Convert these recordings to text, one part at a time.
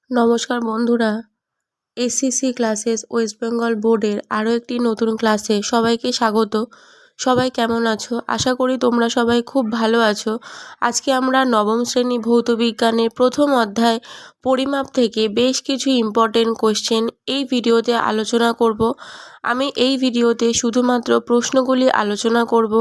নমস্কার বন্ধুরা, SCC classes West Bengal বোর্ডের আরও একটি নতুন ক্লাসে সবাইকে স্বাগত। সবাই কেমন আছো? আশা করি তোমরা সবাই খুব ভালো আছো। আজকে আমরা নবম শ্রেণী ভৌত বিজ্ঞানের প্রথম অধ্যায় পরিমাপ থেকে বেশ কিছু ইম্পর্টেন্ট কোশ্চেন এই ভিডিওতে আলোচনা করব। আমি এই ভিডিওতে শুধুমাত্র প্রশ্নগুলি আলোচনা করব।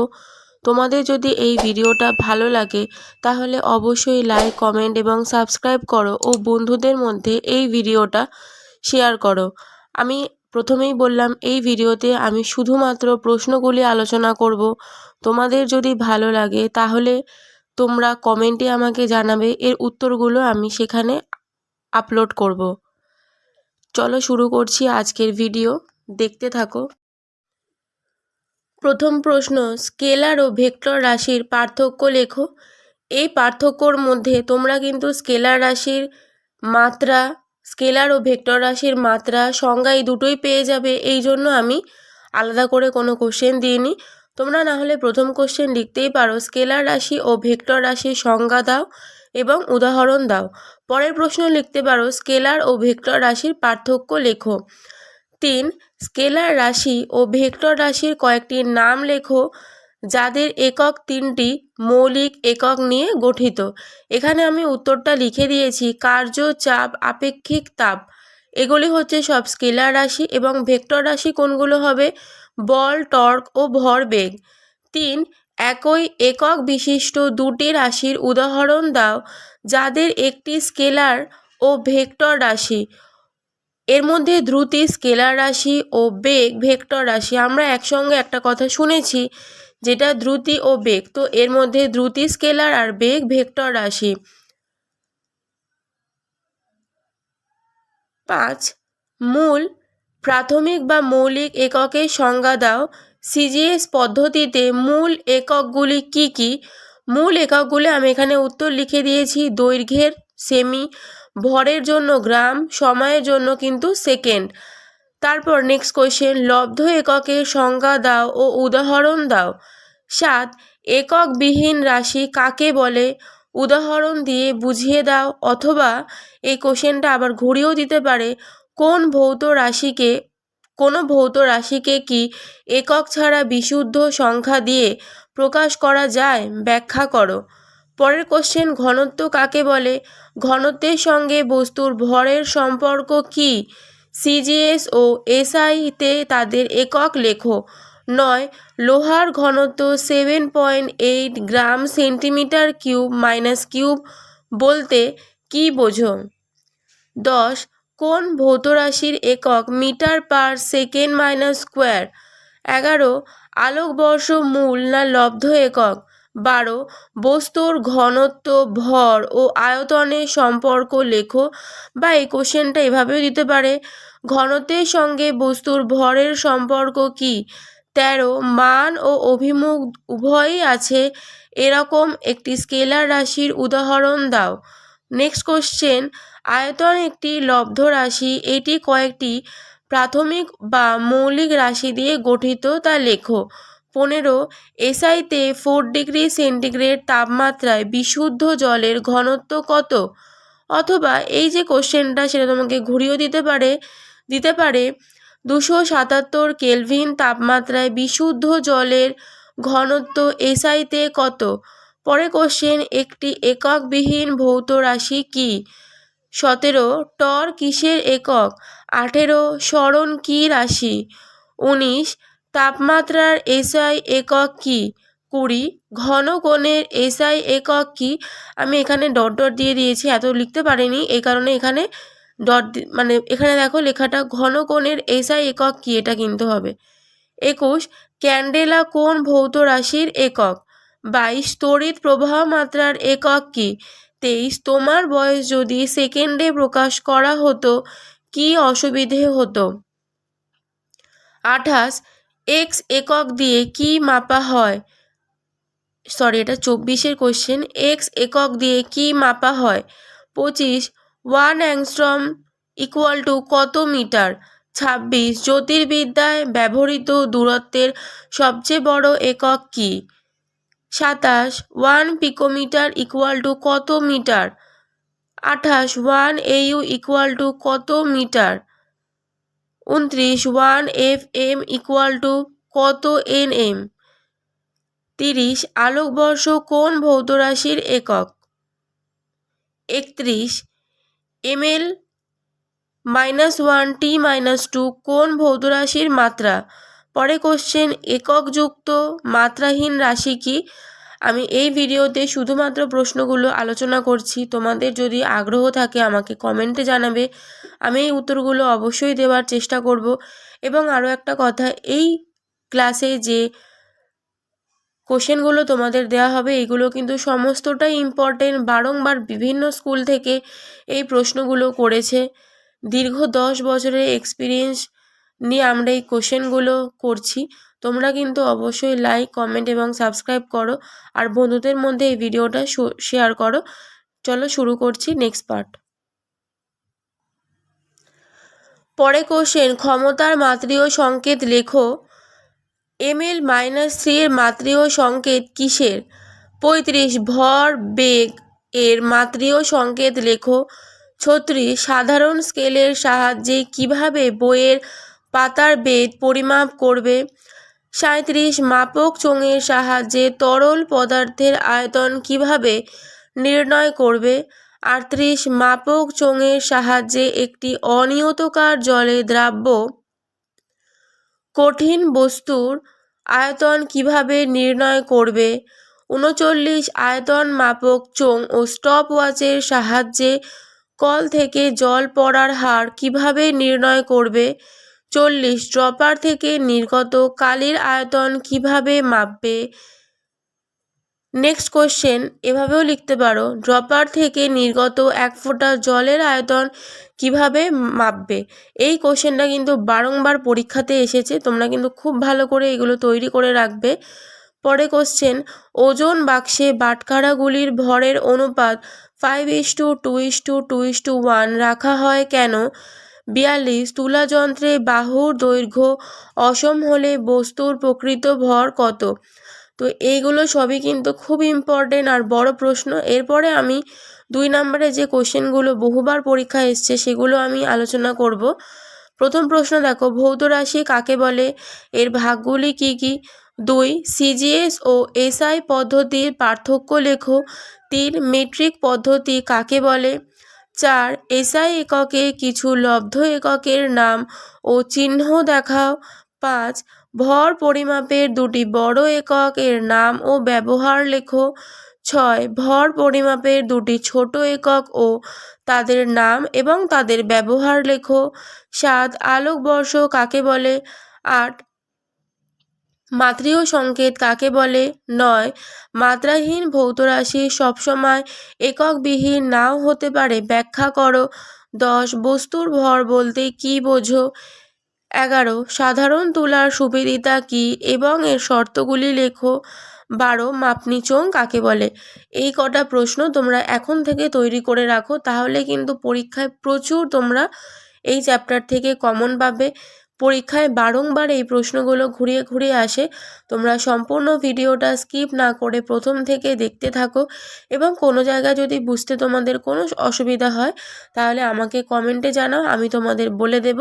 তোমাদের যদি এই ভিডিওটা ভালো লাগে তাহলে অবশ্যই লাইক, কমেন্ট এবং সাবস্ক্রাইব করো ও বন্ধুদের মধ্যে এই ভিডিওটা শেয়ার করো। আমি প্রথমেই বললাম এই ভিডিওতে আমি শুধুমাত্র প্রশ্নগুলি আলোচনা করব। তোমাদের যদি ভালো লাগে তাহলে তোমরা কমেন্টে আমাকে জানাবে, এর উত্তরগুলো আমি সেখানে আপলোড করব। চলো শুরু করছি আজকের ভিডিও, দেখতে থাকো। প্রথম প্রশ্ন, স্কেলার ও ভেক্টর রাশির পার্থক্য লেখো। এই পার্থক্যর মধ্যে তোমরা কিন্তু স্কেলার ও ভেক্টর রাশির মাত্রা, সংজ্ঞা এই দুটোই পেয়ে যাবে। এই জন্য আমি আলাদা করে কোনো কোশ্চেন দিইনি। তোমরা না হলে প্রথম কোশ্চেন লিখতেই পারো, স্কেলার রাশি ও ভেক্টর রাশির সংজ্ঞা দাও এবং উদাহরণ দাও। পরের প্রশ্ন লিখতে পারো, স্কেলার ও ভেক্টর রাশির পার্থক্য লেখো। 3. স্কেলার রাশি ও ভেক্টর রাশির কয়েকটি নাম লেখো যাদের একক 3টি মৌলিক একক নিয়ে গঠিত। এখানে আমি উত্তরটা লিখে দিয়েছি, কার্য, চাপ, আপেক্ষিক তাপ, এগুলি হচ্ছে সব স্কেলার রাশি। এবং ভেক্টর রাশি কোনগুলো হবে? বল, টর্ক ও ভরবেগ। 3. একই একক বিশিষ্ট দুটি রাশির উদাহরণ দাও যাদের একটি স্কেলার ও ভেক্টর রাশি। এর মধ্যে দ্রুতি স্কেলার রাশি ও বেগ ভেক্টর রাশি। আমরা একসঙ্গে একটা কথা শুনেছি যেটা দ্রুতি ও বেগ, তো এর মধ্যে দ্রুতি স্কেলার আর বেগ ভেক্টর রাশি। 5. মূল, প্রাথমিক বা মৌলিক এককের সংজ্ঞা দাও। সিজিএস পদ্ধতিতে মূল এককগুলি কি কি? মূল এককগুলি আমি এখানে উত্তর লিখে দিয়েছি, দৈর্ঘ্যের সেমি, ভরের জন্য গ্রাম, সময়ের জন্য কিন্তু সেকেন্ড। তারপর নেক্সট কোয়েশ্চেন, লব্ধ এককের সংজ্ঞা দাও ও উদাহরণ দাও। 7. এককবিহীন রাশি কাকে বলে? উদাহরণ দিয়ে বুঝিয়ে দাও। অথবা এই কোশ্চেনটা আবার ঘুরিয়েও দিতে পারে, কোনো ভৌত রাশিকে কি একক ছাড়া বিশুদ্ধ সংখ্যা দিয়ে প্রকাশ করা যায়? ব্যাখ্যা করো। পরের কোশ্চেন, ঘনত্ব কাকে বলে? ঘনত্বের সঙ্গে বস্তুর ভরের সম্পর্ক কি? সিজিএস ও এসআইতে তাদের একক লেখো। 9. লোহার ঘনত্ব 7.8 gram centimetre cube minus cube বলতে কি বোঝো? 10. কোন ভৌত রাশির একক metre per second minus square? 11. আলোকবর্ষ মূল না লব্ধ একক? 12. বস্তুর ঘনত্ব, ভর ও আয়তনের সম্পর্ক লেখো। বা এই কোশ্চেনটা এভাবেও দিতে পারে, ঘনত্বের সঙ্গে বস্তুর ভরের সম্পর্ক কি? 13. মান ও অভিমুখ উভয়ই আছে এরকম একটি স্কেলার রাশির উদাহরণ দাও। নেক্সট কোশ্চেন, আয়তন একটি লব্ধ রাশি, এটি কয়েকটি প্রাথমিক বা মৌলিক রাশি দিয়ে গঠিত, তা লেখো। 15. এসআইতে 4 ডিগ্রি সেন্টিগ্রেড তাপমাত্রায় বিশুদ্ধ জলের ঘনত্ব কত? অথবা এই যে কোশ্চেনটা সেটা তোমাকে ঘুরিয়েও দিতে পারে 277 কেলভিন তাপমাত্রায় বিশুদ্ধ জলের ঘনত্ব এসআইতে কত? পরে কোশ্চেন, একটি এককবিহীন ভৌত রাশি কি? 17. টর কিসের একক? 18. সরণ কি রাশি? 19. তাপমাত্রার এসআই একক কি? 20. ঘন কোণের এসআই একক কি? আমি এখানে ডট ডট দিয়ে দিয়েছি, এত লিখতে পারিনি, এই কারণে এখানে এখানে দেখো লেখাটা, ঘন কোণের এসআই একক কি, এটা কিনতে হবে। 21. ক্যান্ডেলা কোন ভৌত রাশির একক? 22. তড়িৎ প্রবাহ মাত্রার একক কি? 23. তোমার বয়স যদি সেকেন্ডে প্রকাশ করা হতো কি অসুবিধে হতো? 28. এক্স একক দিয়ে কি মাপা হয়? এটা 24-এর কোশ্চেন, এক্স একক দিয়ে কি মাপা হয়? 25. 1 অ্যাংস্ট্রম ইকুয়াল টু কত মিটার? 26. জ্যোতির্বিদ্যায় ব্যবহৃত দূরত্বের সবচেয়ে বড় একক কি? 27. 1 পিকোমিটার ইকুয়াল টু কত মিটার? 28 1 AU ইকুয়াল টু কত মিটার? 29 1 FM ইকুয়াল টু কত NM? 30 আলোকবর্ষ কোন ভৌত রাশির একক? 31 ml -1 t-2 কোন ভৌত রাশির মাত্রা? পরে কোশ্চেন এককযুক্ত মাত্রাহীন রাশি কি? আমি এই ভিডিওতে শুধুমাত্র প্রশ্নগুলো আলোচনা করছি। তোমাদের যদি আগ্রহ থাকে আমাকে কমেন্টে জানাবে, আমি এই উত্তরগুলো অবশ্যই দেওয়ার চেষ্টা করব। এবং আরও একটা কথা, এই ক্লাসে যে কোশ্চেনগুলো তোমাদের দেওয়া হবে এইগুলো কিন্তু সমস্তটাই ইম্পর্টেন্ট। বারংবার বিভিন্ন স্কুল থেকে এই প্রশ্নগুলো করেছে। দীর্ঘ 10 বছরের এক্সপিরিয়েন্স নিয়ে আমরা এই কোশ্চেনগুলো করছি। তোমরা কিন্তু অবশ্যই লাইক, কমেন্ট এবং সাবস্ক্রাইব করো আর বন্ধুদের মধ্যে এই ভিডিওটা শেয়ার করো। চলো শুরু করছি নেক্সট পার্ট। পরে কোশ্চেন ক্ষমতার মাত্রিয় সংকেত লেখো। ml-3 এর মাত্রিয় সংকেত কিসের? 35 ভর বেগ এর মাত্রিয় সংকেত লেখো। 36 সাধারণ স্কেলের সাহায্যে কিভাবে বইয়ের পাতার বেদ পরিমাপ করবে? 37 মাপক চোঙের সাহায্যে তরল পদার্থের আয়তন কিভাবে নির্ণয় করবে? 38 মাপক চোঙের সাহায্যে একটি অনিয়তকার জলে দ্রাব্য কঠিন বস্তুর আয়তন কিভাবে নির্ণয় করবে? 39 আয়তন মাপক চোঙ ও স্টপ ওয়াচের সাহায্যে কল থেকে জল পড়ার হার কিভাবে নির্ণয় করবে? 40 ড্রপার থেকে নির্গত কালির আয়তন কিভাবে মাপবে? নেক্সট কোশ্চেন এভাবেও লিখতে পারো, ড্রপার থেকে নির্গত 1 ফোঁটা জলের আয়তন কিভাবে মাপবে? এই কোশ্চেনটা কিন্তু বারংবার পরীক্ষাতে এসেছে, তোমরা কিন্তু খুব ভালো করে এগুলো তৈরি করে রাখবে। পরে কোশ্চেন ওজন বাক্সে বাটখারাগুলির ভরের অনুপাত 5:2:2:1 রাখা হয় কেন? 42 তুলা যন্ত্রে বাহুর দৈর্ঘ্য অসম হলে বস্তুর প্রকৃত ভর কত? তো এইগুলো সবই কিন্তু খুব ইম্পর্টেন্ট আর বড় প্রশ্ন। এরপরে আমি 2 নম্বরে যে কোশ্চেনগুলো বহুবার পরীক্ষা এসছে সেগুলো আমি আলোচনা করব। প্রথম প্রশ্ন দেখো, ভৌত রাশি কাকে বলে? এর ভাগগুলি কি কি? 2 সিজিএস ও এসআই পদ্ধতির পার্থক্য লেখো। 3 মেট্রিক পদ্ধতি কাকে বলে? 4 এসআই এককে কিছু লব্ধ এককের নাম ও চিহ্ন দেখাও। 5 ভর পরিমাপের 2টি বড় একক এর নাম ও ব্যবহার লেখো। 6 ভর পরিমাপের 2টি ছোট একক ও তাদের নাম এবং তাদের ব্যবহার লেখো। 7 আলোকবর্ষ কাকে বলে? 8 মাত্রিয় সংকেত কাকে বলে? 9 মাত্রাহীন ভৌত রাশি সবসময় এককবিহীন নাও হতে পারে, ব্যাখ্যা করো। 10 বস্তুর ভর বলতে কি বোঝো? 11 সাধারণ তুলার সুবিদিতা কি এবং এর শর্তগুলি লেখো। 12 মাপনি চোঙ কাকে বলে? এই কটা প্রশ্ন তোমরা এখন থেকে তৈরি করে রাখো, তাহলে কিন্তু পরীক্ষায় প্রচুর তোমরা এই চ্যাপ্টার থেকে কমন পাবে। পরীক্ষায় বারংবার এই প্রশ্নগুলো ঘুরিয়ে ঘুরিয়ে আসে। তোমরা সম্পূর্ণ ভিডিওটা স্কিপ না করে প্রথম থেকে দেখতে থাকো এবং কোনো জায়গায় যদি বুঝতে তোমাদের কোনো অসুবিধা হয় তাহলে আমাকে কমেন্টে জানাও, আমি তোমাদের বলে দেব।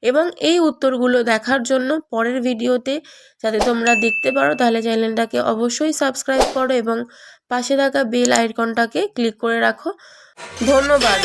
এবং এই উত্তরগুলো দেখার জন্য পরের ভিডিওতে যাতে তোমরা দেখতে পারো তাহলে চ্যানেলটাকে অবশ্যই সাবস্ক্রাইব করো এবং পাশে থাকা বেল আইকনটাকে ক্লিক করে রাখো। ধন্যবাদ।